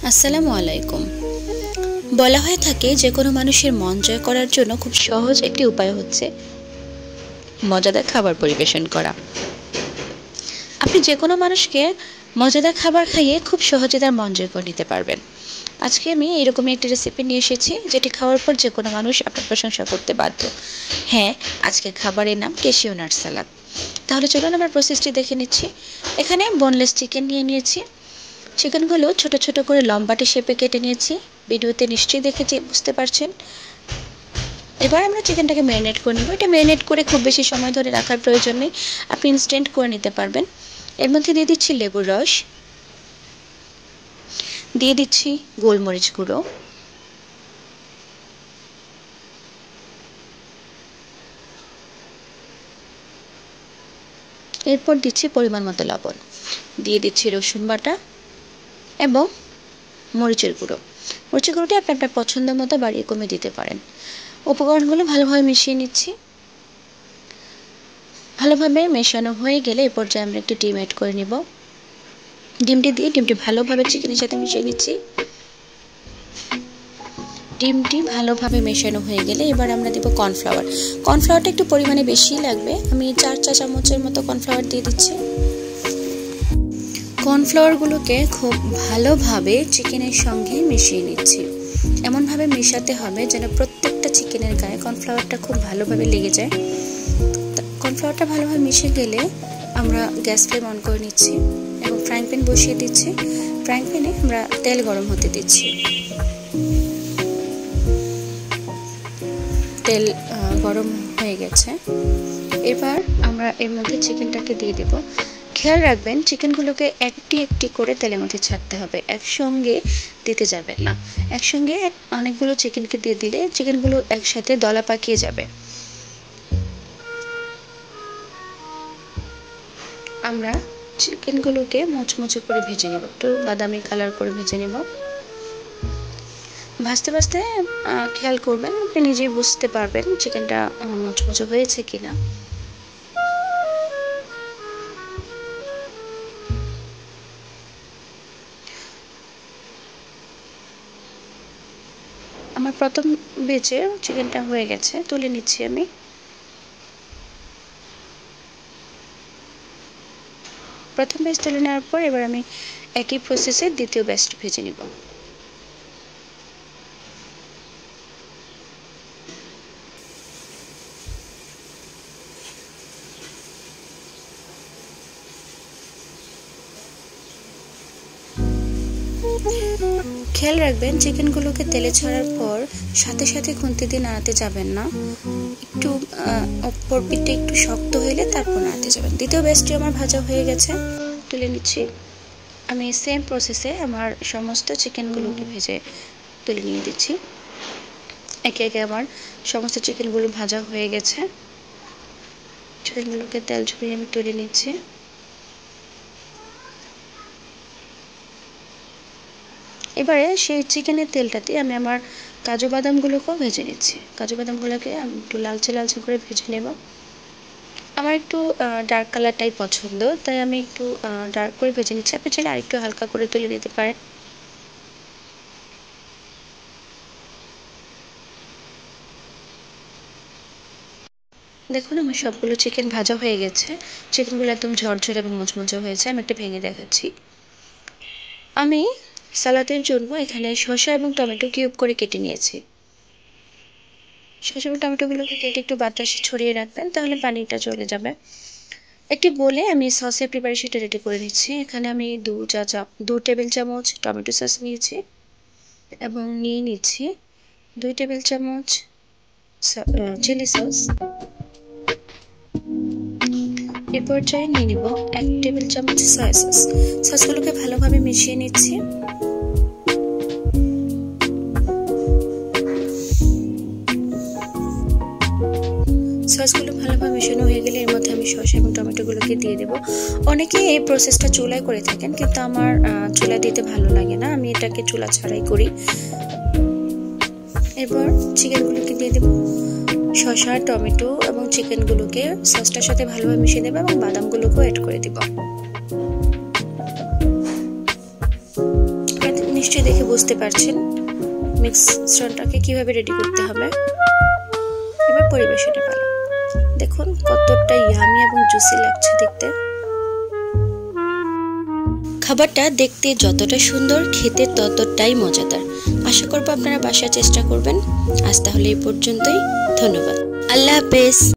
আসসালামু আলাইকুম। বলা হয়ে থাকে যে কোনো মানুষের মন জয় করার জন্য খুব সহজ একটি উপায় হচ্ছে মজাদার খাবার পরিবেশন করা। আপনি যে কোনো মানুষকে মজাদার খাবার খাইয়ে খুব সহজে তার মন জয় করে নিতে পারবেন। আজকে আমি এরকমই একটি রেসিপি নিয়ে এসেছি যেটি খাওয়ার পর যে কোনো মানুষ আপনার প্রশংসা করতে বাধ্য। হ্যাঁ, আজকের খাবারের নাম ক্যাশিউ নাট সালাদ। তাহলে চলুন আমরা প্রসেসটি দেখে নিচ্ছি। এখানে বোনলেস চিকেন নিয়ে নিয়েছি। চিকেনগুলো ছোট ছোট করে লম্বাটে শেপে কেটে নিয়েছি। ভিডিওতে নিশ্চয়ই দেখে বুঝতে পারছেন। এবার আমরা চিকেনটাকে ম্যারিনেট করে নেব। এটা ম্যারিনেট করে খুব বেশি সময় ধরে রাখার প্রয়োজন নেই, আপনি ইনস্ট্যান্ট করে নিতে পারবেন। এর মধ্যে দিয়ে দিচ্ছি লেবুর রস, দিয়ে দিচ্ছি গোলমরিচ গুঁড়ো, এরপর দিচ্ছি পরিমাণ মতো লবণ, দিয়ে দিচ্ছি রসুন বাটা এবং মরিচের গুঁড়ো। মরিচের গুঁড়োটি আপনি আপনার পছন্দ মতো বাড়িয়ে কমিয়ে দিতে পারেন। উপকরণগুলো ভালোভাবে মিশিয়ে নিচ্ছি। ভালোভাবে মেশানো হয়ে গেলে এ পর্যায়ে আমরা একটু ডিম অ্যাড করে নেব। ডিমটি ভালোভাবে চিকেনের সাথে মিশিয়ে নিচ্ছি। ডিমটি ভালোভাবে মেশানো হয়ে গেলে এবার আমরা দেব কর্নফ্লাওয়ার। কর্নফ্লাওয়ারটা একটু পরিমাণে বেশি লাগবে, আমি 4 চা চামচের মতো কর্নফ্লাওয়ার দিয়ে দিচ্ছি। কর্নফ্লাওয়ারগুলোকে খুব ভালোভাবে চিকেনের সঙ্গে মিশিয়ে নিচ্ছি। এমনভাবে মেশাতে হবে যেন প্রত্যেকটা চিকেনের গায়ে কর্নফ্লাওয়ারটা খুব ভালোভাবে লেগে যায়। কর্নফ্লাওয়ারটা ভালোভাবে মিশে গেলে আমরা গ্যাস ফ্লেম অন করে নিচ্ছি এবং ফ্রাইং প্যান বসিয়ে দিচ্ছি। ফ্রাইং প্যানে আমরা তেল গরম হতে দিচ্ছি। তেল গরম হয়ে গেছে। এবার আমরা এর মধ্যে চিকেনটাকে দিয়ে দেব। খেয়াল রাখবেন চিকেনগুলোকে একটি একটি করে তেলের মধ্যে ছাড়তে হবে, একসঙ্গে দিতে যাবেন না। একসঙ্গে অনেকগুলো চিকেনকে দিয়ে দিলে চিকেনগুলো একসাথে দলা পাকিয়ে যাবে। আমরা চিকেনগুলোকে মুচমুচে করে ভেজে নেব, একটু বাদামি কালার করে ভেজে নেব। ভাজতে ভাজতে খেয়াল করবেন, আপনি নিজেই বুঝতে পারবেন চিকেনটা মুচমুচে হয়েছে কিনা। আমার প্রথম বেচে চিকেনটা হয়ে গেছে, তুলে নিচ্ছি আমি। প্রথম ব্যাচ তুলে নেওয়ার পর এবার আমি একই প্রসেসে দ্বিতীয় ব্যাচটি ভেজে নিব। খেয়াল রাখবেন চিকেনগুলোকে তেলে ছাড়ার পর সাথে সাথে খুন্তি দিয়ে নাড়াতে যাবেন না, একটু উপর পিঠে একটু শক্ত হইলে তারপর নাড়াতে যাবেন। দ্বিতীয় ব্যাচটি আমার ভাজা হয়ে গেছে, তুলে নিচ্ছি। আমি সেম প্রসেসে আমার সমস্ত চিকেনগুলোকে ভেজে তুলে নিয়ে দিচ্ছি। একে একে আমার সমস্ত চিকেনগুলো ভাজা হয়ে গেছে। চিকেনগুলোকে তেল ঝরিয়ে আমি তুলে নিচ্ছি। এবারে সেই চিকেনের তেলটাতে আমি আমার কাজু বাদামগুলোকেও ভেজে নিচ্ছি। কাজু বাদামগুলোকে আমি একটু লালচে লালচে করে ভেজে নেব। আমার একটু ডার্ক কালারটাই পছন্দ, তাই আমি একটু ডার্ক করে ভেজে নিচ্ছি। আপনি চাইলে আরেকটু হালকা করে তুলে নিতে পারেন। দেখুন আমার সবগুলো চিকেন ভাজা হয়ে গেছে। চিকেনগুলো একদম ঝরঝরে এবং মুচমুচে হয়েছে। আমি একটা ভেঙে দেখাচ্ছি। আমি সালাদের জন্য এখানে শসা এবং টমেটো কিউব করে কেটে নিয়েছি। শসা এবং টমেটোগুলোকে কেটে একটু বাতাসে ছড়িয়ে রাখবেন, তাহলে পানিটা চলে যাবে। একটি বলে আমি সসের প্রিপারেশনটা রেডি করে নিচ্ছি। এখানে আমি 2 টেবিল চামচ টমেটো সস নিয়েছি এবং নিয়ে নিচ্ছি 2 টেবিল চামচ চিলি সস। এর পর্যায়ে নিয়ে নিব 1 টেবিল চামচ সয়া সস। সসগুলোকে ভালোভাবে মিশিয়ে নিচ্ছি। সসগুলো ভালোভাবে মেশানো হয়ে গেলে এর মধ্যে আমি শসা এবং টমেটোগুলোকে দিয়ে দেব। অনেকে এই প্রসেসটা চুলায় করে থাকেন, কিন্তু আমার চুলা দিতে ভালো লাগে না, আমি এটাকে চুলা ছাড়াই করি। এরপর চিকেনগুলোকে দিয়ে দেব। শসা, টমেটো এবং চিকেনগুলোকে সসটার সাথে ভালোভাবে মিশিয়ে দেব এবং বাদামগুলোকেও অ্যাড করে দেব। নিশ্চয়ই দেখে বুঝতে পারছেন মিশ্রণটাকে কিভাবে রেডি করতে হবে। এবার পরিবেশনের পালা। দেখুন কতটা ইয়ামি এবং জুসি লাগছে দেখতে। খাবারটা দেখতে যতটা সুন্দর, খেতে ততটাই মজাদার। আশা করব আপনারা বাসায় চেষ্টা করবেন। আজ তাহলে এই পর্যন্তই। ধন্যবাদ। আল্লাহ হাফেজ।